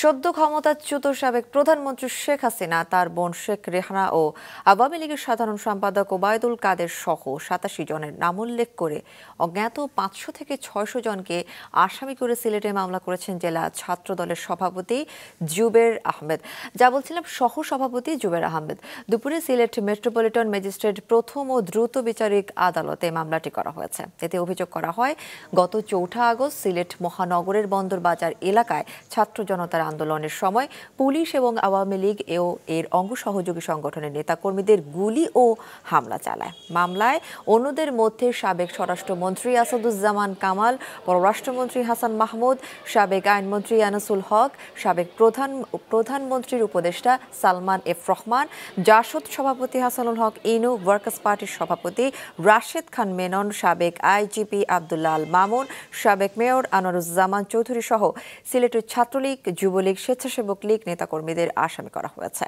সদ্য ক্ষমতাচ্যুত সাবেক প্রধানমন্ত্রী শেখ হাসিনা তার বোন শেখ রেহানা ও আওয়ামী লীগের সাধারণ সম্পাদক ওবায়দুল কাদের সহ ৮৭ জনের নাম উল্লেখ করে অজ্ঞাত ৫০০ থেকে ৬০০ জনকে আসামি করে সিলেটে মামলা করেছেন জেলা ছাত্র দলের সভাপতি জুবের আহমেদ। যা বলছিলাম, সহ সভাপতি জুবের আহমেদ দুপুরে সিলেট মেট্রোপলিটন ম্যাজিস্ট্রেট প্রথম ও দ্রুত বিচারিক আদালতে মামলাটি করা হয়েছে। এতে অভিযোগ করা হয়, গত ৪ আগস্ট সিলেট মহানগরের বন্দরবাজার এলাকায় ছাত্র জনতার আন্দোলনের সময় পুলিশ এবং আওয়ামী লীগ ও এর অঙ্গ সহযোগী সংগঠনের নেতাকর্মীদের গুলি ও হামলা চালায়। মামলায় অন্যদের মধ্যে সাবেক স্বরাষ্ট্রমন্ত্রী আসাদুজ্জামান কামাল, পররাষ্ট্রমন্ত্রী হাসান মাহমুদ, সাবেক আইনমন্ত্রী আনিসুল হক, সাবেক প্রধানমন্ত্রীর উপদেষ্টা সালমান এফ রহমান, জাসদ সভাপতি হাসানুল হক ইনু, ওয়ার্কার্স পার্টির সভাপতি রাশেদ খান মেনন, সাবেক আইজিপি আব্দুল্লাহ আল মামুন, সাবেক মেয়র আনোয়ারুজ্জামান চৌধুরী সহ সিলেটের ছাত্রলীগ, যুবলীগ, স্বেচ্ছাসেবক লীগ নেতাকর্মীদের আসামি করা হয়েছে।